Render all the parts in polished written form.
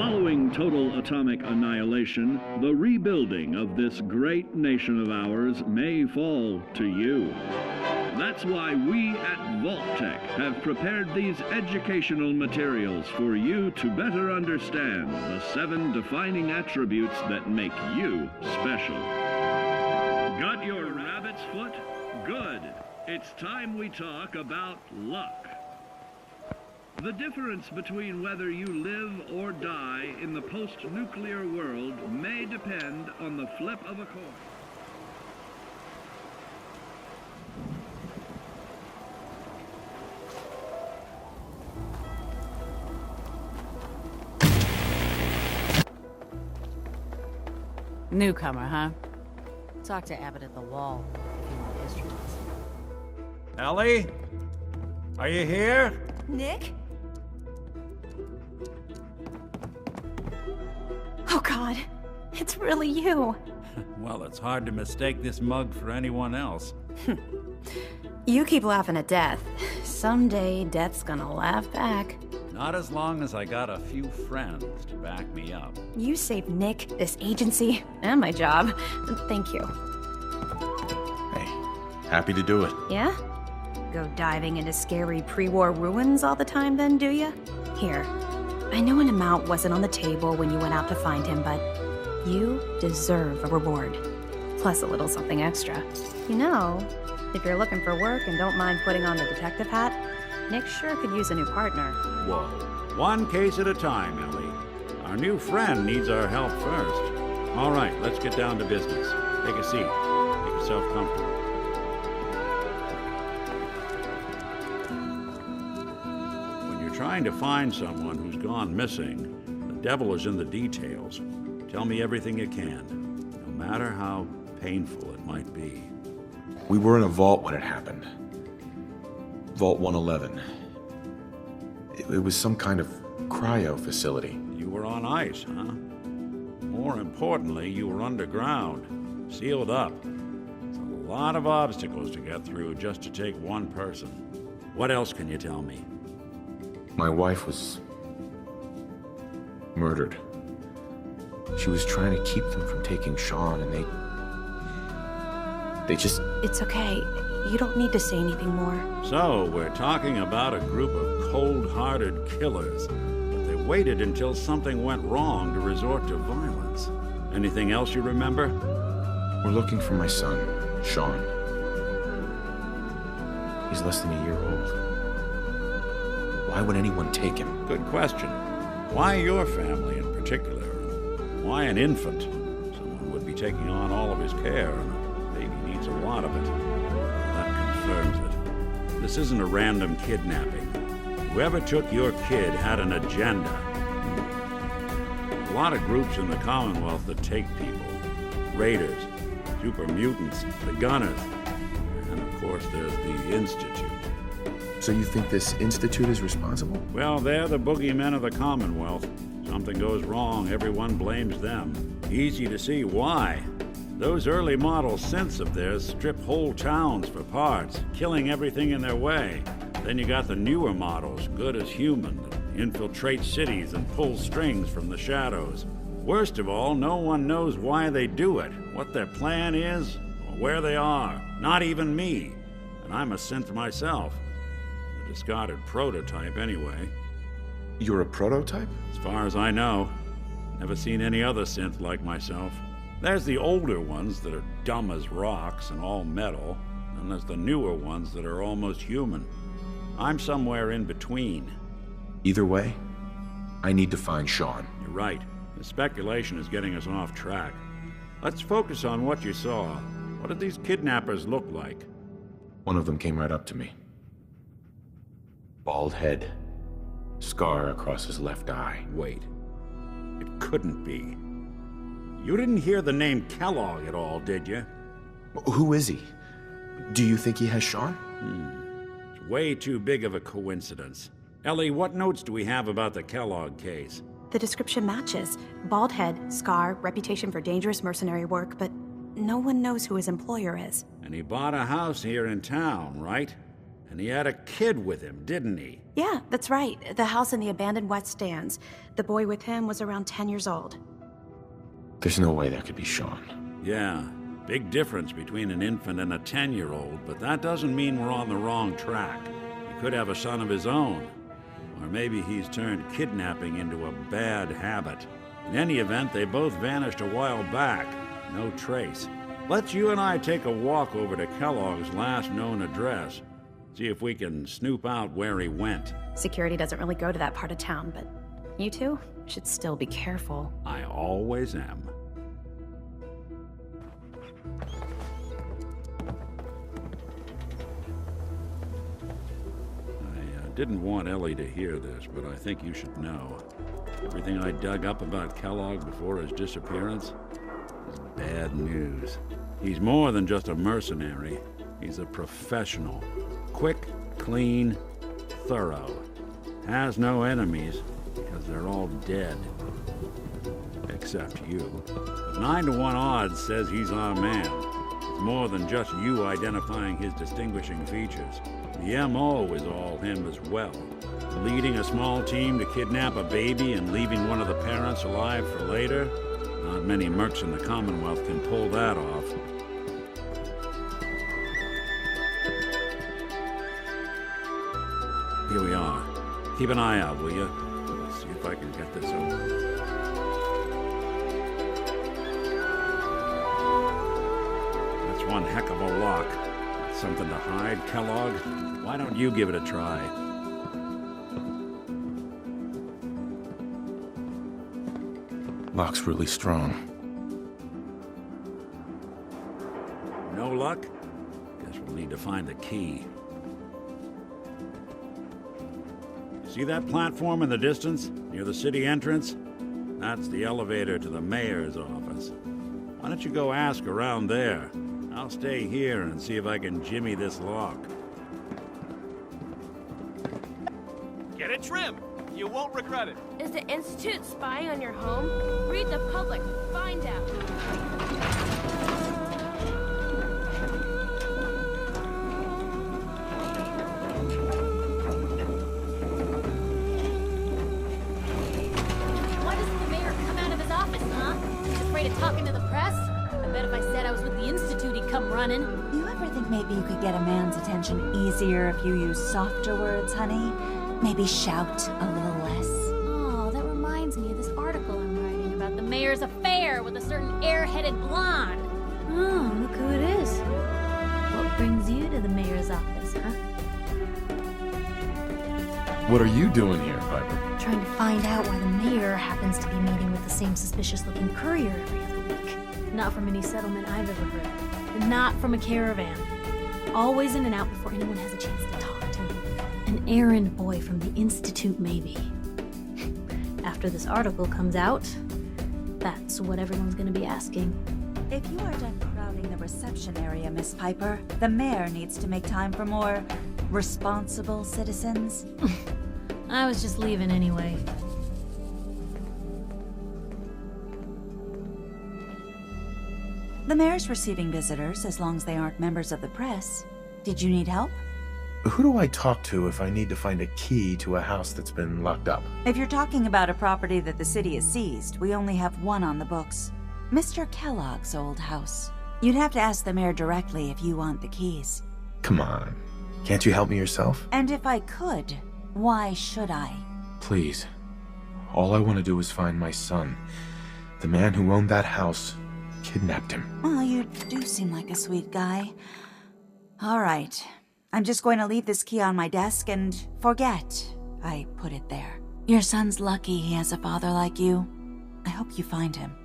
Following total atomic annihilation, the rebuilding of this great nation of ours may fall to you. That's why we at Vault-Tec have prepared these educational materials for you to better understand the 7 defining attributes that make you special. Got your rabbit's foot? Good. It's time we talk about luck. The difference between whether you live or die in the post-nuclear world may depend on the flip of a coin. Newcomer, huh? Talk to Abbott at the wall if you want history lesson. Ellie? Are you here? Nick? Oh God, it's really you. Well, it's hard to mistake this mug for anyone else. You keep laughing at death. Someday, death's gonna laugh back. Not as long as I got a few friends to back me up. You saved Nick, this agency, and my job. Thank you. Hey, happy to do it. Yeah? Go diving into scary pre-war ruins all the time then, do ya? Here, I know an amount wasn't on the table when you went out to find him, but you deserve a reward. Plus a little something extra. You know, if you're looking for work and don't mind putting on the detective hat, Nick sure could use a new partner. Whoa. One case at a time, Ellie. Our new friend needs our help first. All right, let's get down to business. Take a seat. Make yourself comfortable. When you're trying to find someone who's gone missing, the devil is in the details. Tell me everything you can, no matter how painful it might be. We were in a vault when it happened. Vault 111. It was some kind of cryo facility. You were on ice, huh? More importantly, you were underground, sealed up. It's a lot of obstacles to get through just to take one person. What else can you tell me? My wife was murdered. She was trying to keep them from taking Sean, and they just... It's okay. You don't need to say anything more. So, we're talking about a group of cold-hearted killers, but they waited until something went wrong to resort to violence. Anything else you remember? We're looking for my son, Sean. He's less than a year old. Why would anyone take him? Good question. Why your family in particular? Why an infant? Someone would be taking on all of his care, and a baby needs a lot of it. That confirms it. This isn't a random kidnapping. Whoever took your kid had an agenda. A lot of groups in the Commonwealth that take people. Raiders, super mutants, the Gunners, and of course there's the Institute. So you think this Institute is responsible? Well, they're the boogeymen of the Commonwealth. Something goes wrong, everyone blames them. Easy to see why. Those early model synths of theirs strip whole towns for parts, killing everything in their way. Then you got the newer models, good as human, that infiltrate cities and pull strings from the shadows. Worst of all, no one knows why they do it, what their plan is, or where they are. Not even me. And I'm a synth myself. A discarded prototype, anyway. You're a prototype? As far as I know. Never seen any other synth like myself. There's the older ones that are dumb as rocks and all metal, and there's the newer ones that are almost human. I'm somewhere in between. Either way, I need to find Sean. You're right. The speculation is getting us off track. Let's focus on what you saw. What did these kidnappers look like? One of them came right up to me. Bald head. Scar across his left eye. Wait. It couldn't be. You didn't hear the name Kellogg at all, did you? Who is he? Do you think he has Sean? It's way too big of a coincidence. Ellie, what notes do we have about the Kellogg case? The description matches. Bald head, scar, reputation for dangerous mercenary work, but no one knows who his employer is. And he bought a house here in town, right? And he had a kid with him, didn't he? Yeah, that's right. The house in the abandoned West Stands. The boy with him was around 10 years old. There's no way that could be Sean. Yeah, big difference between an infant and a 10-year-old, but that doesn't mean we're on the wrong track. He could have a son of his own. Or maybe he's turned kidnapping into a bad habit. In any event, they both vanished a while back. No trace. Let's you and I take a walk over to Kellogg's last known address. See if we can snoop out where he went. Security doesn't really go to that part of town, but you two should still be careful. I always am. I didn't want Ellie to hear this, but I think you should know. Everything I dug up about Kellogg before his disappearance is bad news. He's more than just a mercenary. He's a professional. Quick, clean, thorough. Has no enemies because they're all dead. Except you. 9 to 1 odds says he's our man. It's more than just you identifying his distinguishing features. The MO is all him as well. Leading a small team to kidnap a baby and leaving one of the parents alive for later? Not many mercs in the Commonwealth can pull that off. Here we are. Keep an eye out, will you? Let's see if I can get this open. That's one heck of a lock. Something to hide, Kellogg? Why don't you give it a try? Lock's really strong. No luck? Guess we'll need to find the key. See that platform in the distance, near the city entrance? That's the elevator to the mayor's office. Why don't you go ask around there? I'll stay here and see if I can jimmy this lock. Get it trim! You won't regret it. Is the Institute spying on your home? Read the public. Find out. Why doesn't the mayor come out of his office, huh? He's afraid of talking to the press? I bet if I said I was with the Institute, he'd come running. You ever think maybe you could get a man's attention easier if you use softer words, honey? Maybe shout a little less. Oh, that reminds me of this article I'm writing about the mayor's affair with a certain airheaded blonde. Oh, look who it is. What brings you to the mayor's office, huh? What are you doing here, Piper? Trying to find out why the mayor happens to be meeting with the same suspicious-looking courier every other week. Not from any settlement I've ever heard of. And not from a caravan. Always in and out before anyone has a chance to talk to him. An errand boy from the Institute, maybe. After this article comes out, that's what everyone's gonna be asking. If you are done crowding the reception area, Miss Piper, the mayor needs to make time for more responsible citizens. I was just leaving anyway. The mayor's receiving visitors as long as they aren't members of the press. Did you need help? Who do I talk to if I need to find a key to a house that's been locked up? If you're talking about a property that the city has seized, we only have one on the books. Mr. Kellogg's old house. You'd have to ask the mayor directly if you want the keys. Come on. Can't you help me yourself? And if I could, why should I? Please. All I want to do is find my son. The man who owned that house kidnapped him. Well, you do seem like a sweet guy. All right. I'm just going to leave this key on my desk and forget I put it there. Your son's lucky he has a father like you. I hope you find him.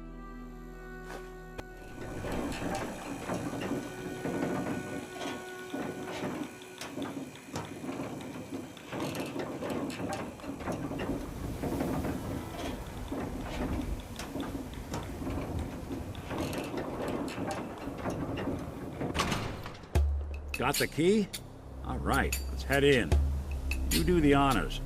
Got the key? All right, let's head in. You do the honors.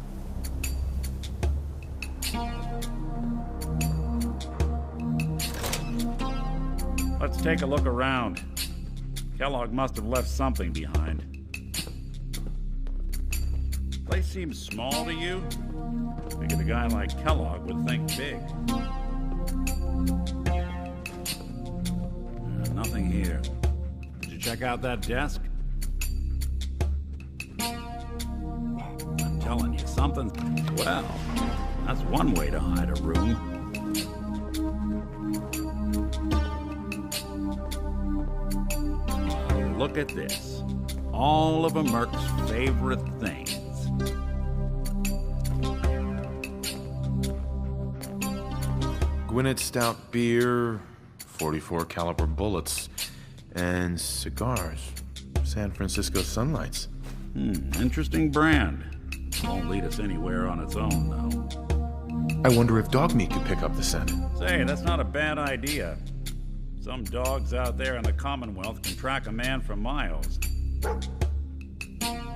Let's take a look around. Kellogg must have left something behind. Place seems small to you? Figured a guy like Kellogg would think big. Nothing here. Did you check out that desk? I'm telling you, something... Well, that's one way to hide a room. Look at this. All of a Merc's favorite things. Gwinnett Stout beer, 44 caliber bullets, and cigars. San Francisco Sunlights. Interesting brand. Won't lead us anywhere on its own, though. I wonder if dog meat could pick up the scent. Say, that's not a bad idea. Some dogs out there in the Commonwealth can track a man for miles.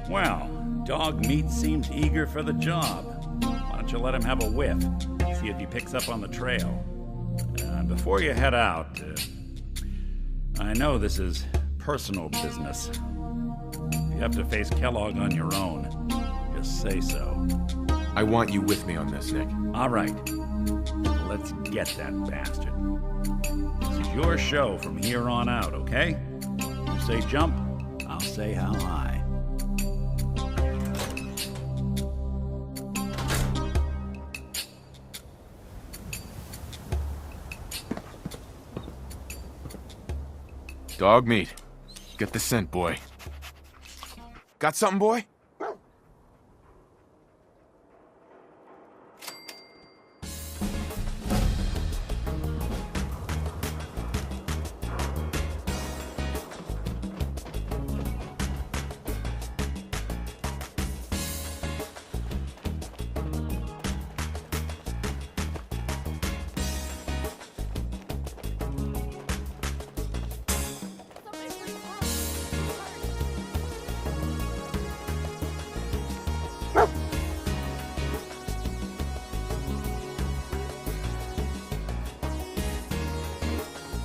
Well, dog meat seems eager for the job. Why don't you let him have a whiff? See if he picks up on the trail. Before you head out, I know this is personal business. If you have to face Kellogg on your own, just say so. I want you with me on this, Nick. All right. Let's get that bastard. This is your show from here on out, okay? You say jump, I'll say how high. Dog meat. Get the scent, boy. Got something, boy?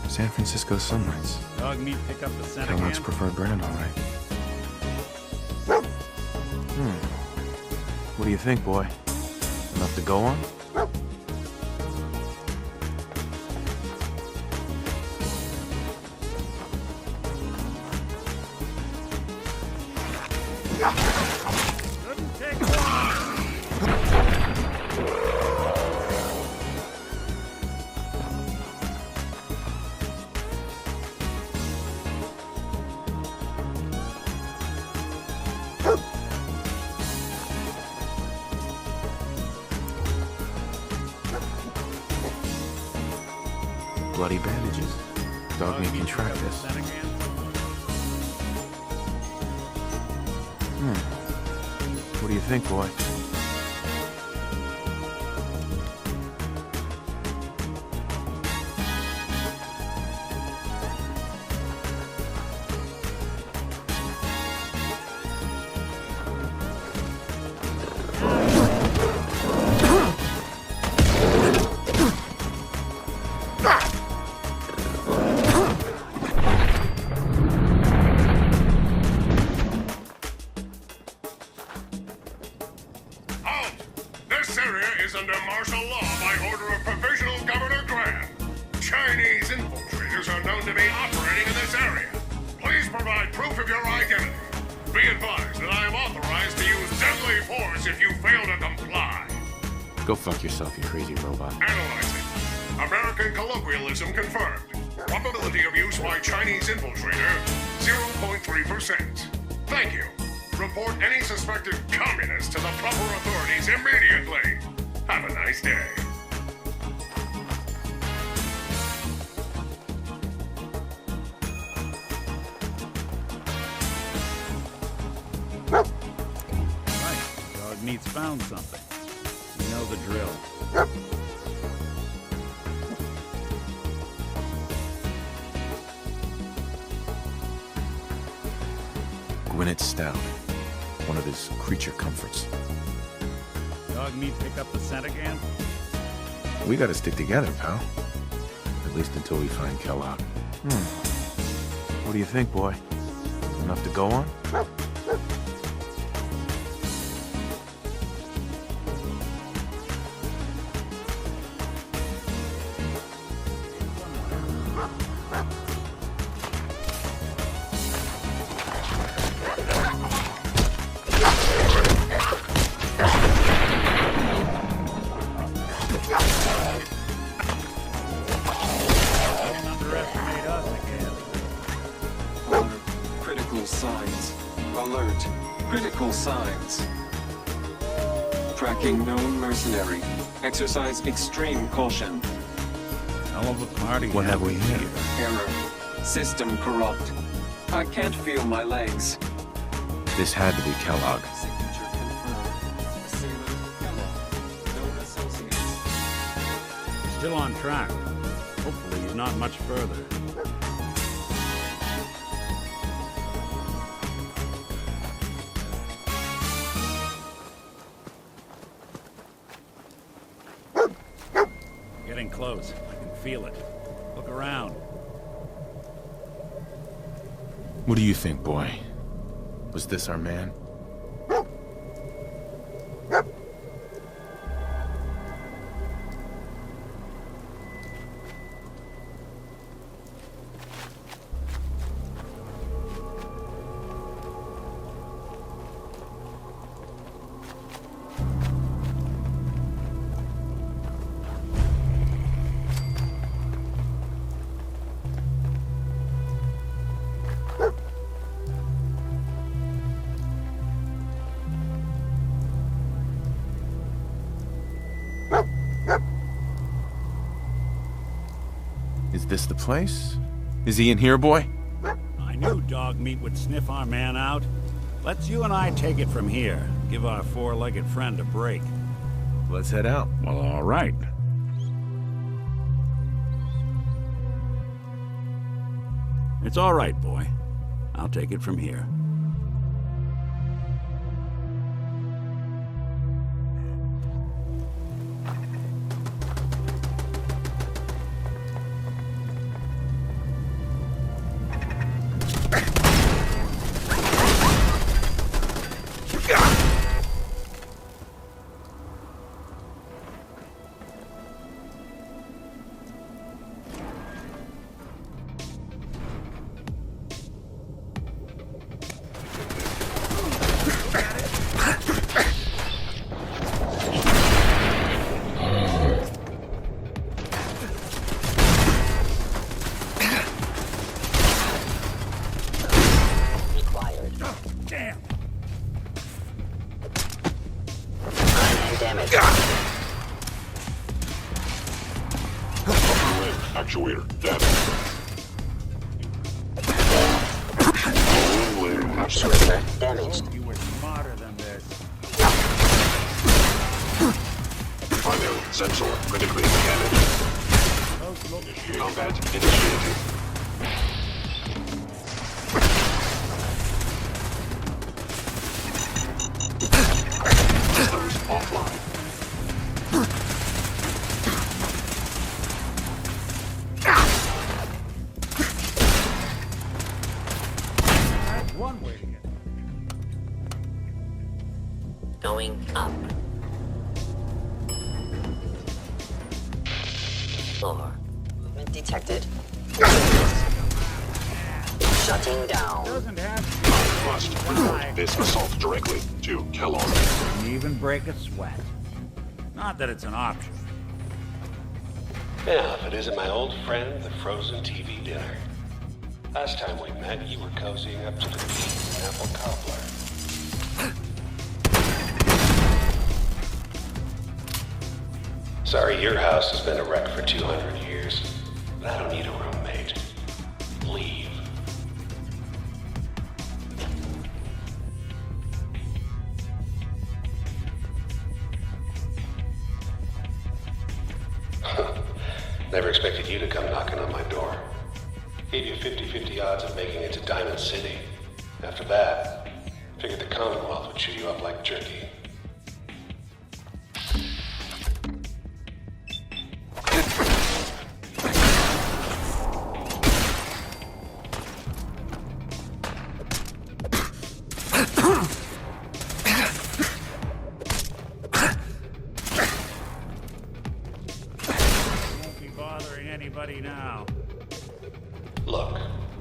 San Francisco Sunlights. Dog meat pick up the scent Kellogg's again? preferred brand, all right. What do you think, boy? Enough to go on? Couldn't take long. Bloody bandages. Dog meat can track this. What do you think, boy? This area is under martial law by order of Provisional Governor Grant. Chinese infiltrators are known to be operating in this area. Please provide proof of your identity. Be advised that I am authorized to use deadly force if you fail to comply. Go fuck yourself, you crazy robot. Analyzing. American colloquialism confirmed. Probability of use by Chinese infiltrator, 0.3%. Thank you. Report any suspected communists to the proper authorities immediately. Have a nice day. Right. Dog meat's found something. You know the drill. Gwinnett Stout. One of his creature comforts. Dog meat pick up the scent again? We gotta stick together, pal. At least until we find Kellogg. What do you think, boy? Enough to go on? Alert. Critical signs. Tracking known mercenary. Exercise extreme caution. Hell of a party. What have we here? Error. System corrupt. I can't feel my legs. This had to be Kellogg. Signature confirmed. Assailant Kellogg. Known associates. Still on track. Hopefully he's not much further. Getting close. I can feel it. Look around. What do you think, boy? Was this our man? Is this the place? Is he in here, boy? I knew dog meat would sniff our man out. Let's you and I take it from here. Give our four-legged friend a break. Let's head out. Well, all right. It's all right, boy. I'll take it from here. Actuator, dead. Damaged. You were smarter than this. Primary sensor critically damaged. Combat initiated. Systems offline. One way to get. Going up. Floor. Movement detected. Shutting down. Doesn't have Must report this assault directly to Kellogg. to even break a sweat. Not that it's an option. Yeah, if it isn't my old friend, the frozen TV dinner. Last time we met, you were cozying up to the peas and apple cobbler. Sorry, your house has been a wreck for 200 years. But I don't need a roommate. Leave. Never expected you to come knocking on my door. Gave you 50-50 odds of making it to Diamond City. After that, figured the Commonwealth would chew you up like jerky. Won't be bothering anybody now. Look,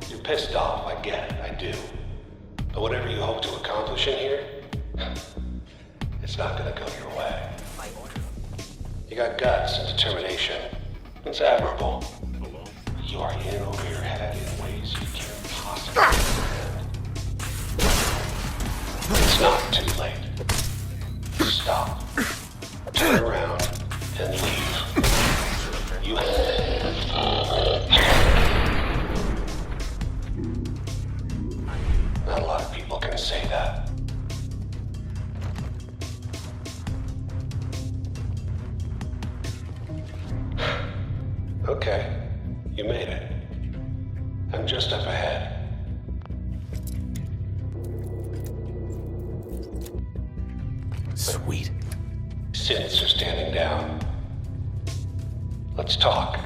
you're pissed off, I get it, I do. But whatever you hope to accomplish in here, it's not gonna go your way. You got guts and determination. It's admirable. You are in over your head in ways you can't possibly understand. It's not too late. Stop. Turn around and leave. You Not a lot of people can say that. Okay, you made it. I'm just up ahead. Sweet. Synths are standing down. Let's talk.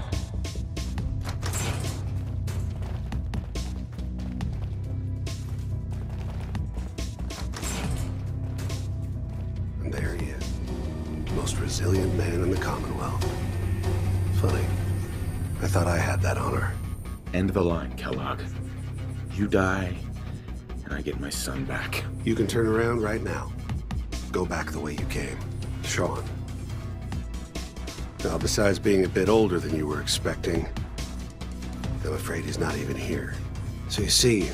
And there he is. Most resilient man in the Commonwealth. Funny. I thought I had that honor. End the line, Kellogg. You die, and I get my son back. You can turn around right now. Go back the way you came. Sean. Now, besides being a bit older than you were expecting, I'm afraid he's not even here. So you see,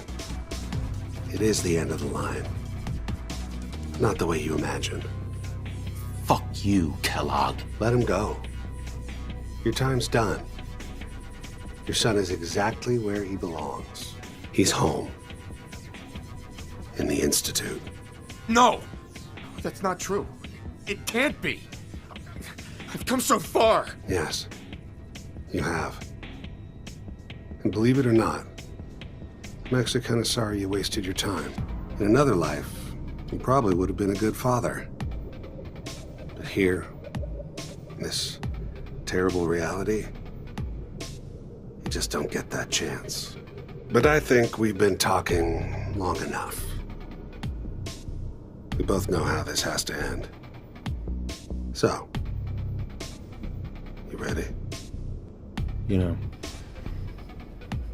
it is the end of the line. Not the way you imagined. Fuck you, Kellogg. Let him go. Your time's done. Your son is exactly where he belongs. He's home. In the Institute. No! That's not true. It can't be. I've come so far. Yes, you have. And believe it or not, I'm actually kind of sorry you wasted your time. In another life, you probably would have been a good father. But here, in this terrible reality, you just don't get that chance. But I think we've been talking long enough. We both know how this has to end. So, you ready? You know,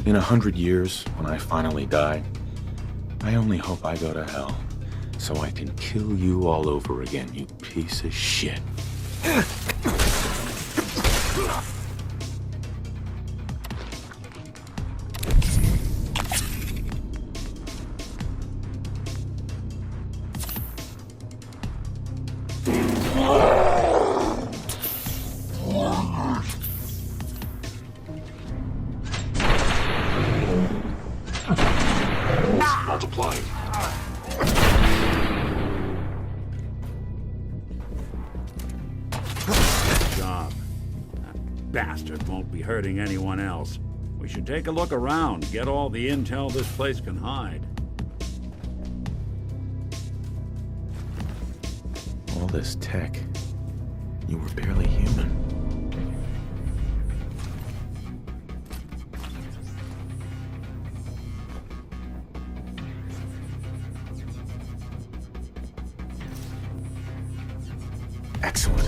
in 100 years, when I finally die, I only hope I go to hell, so I can kill you all over again, you piece of shit. Multiplying. Good job. That bastard won't be hurting anyone else. We should take a look around, get all the intel this place can hide. All this tech, you were barely human. Excellent.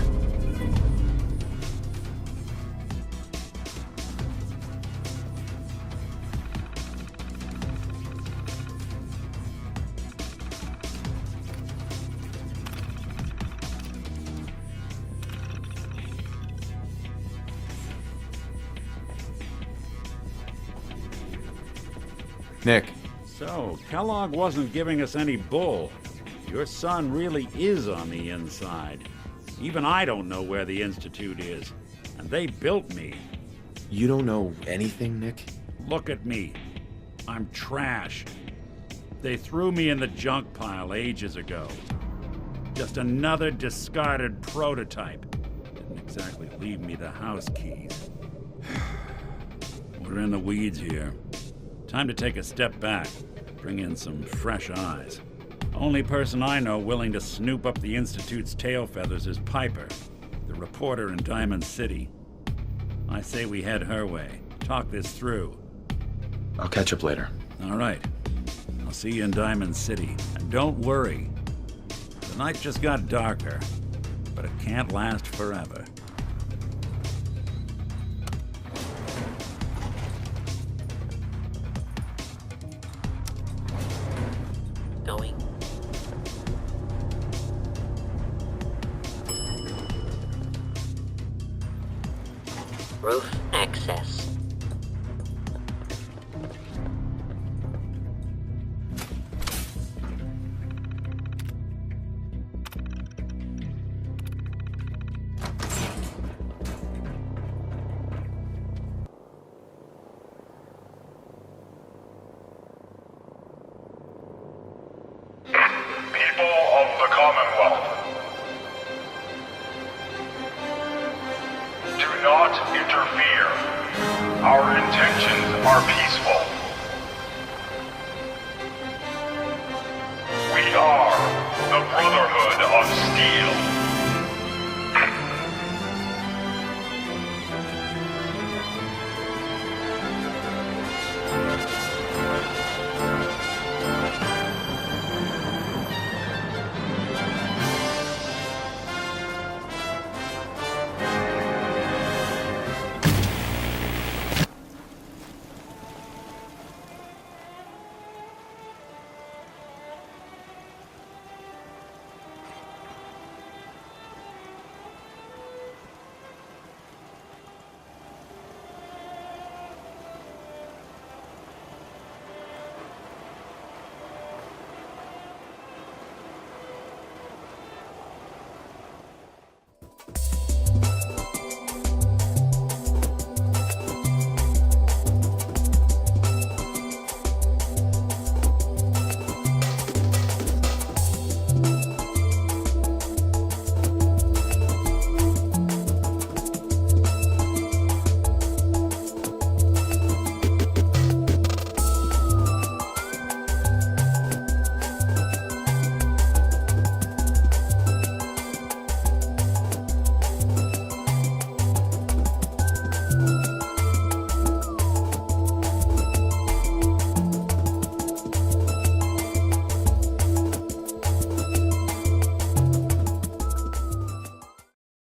Nick. So, Kellogg wasn't giving us any bull. Your son really is on the inside. Even I don't know where the Institute is. And they built me. You don't know anything, Nick? Look at me. I'm trash. They threw me in the junk pile ages ago. Just another discarded prototype. Didn't exactly leave me the house keys. We're in the weeds here. Time to take a step back. Bring in some fresh eyes. Only person I know willing to snoop up the Institute's tail feathers is Piper, the reporter in Diamond City. I say we head her way. Talk this through. I'll catch up later. All right. I'll see you in Diamond City. And don't worry. The night just got darker, but it can't last forever. Going. Roof access. People of the Commonwealth, do not interfere. Our intentions are peaceful. We are the Brotherhood of Steel.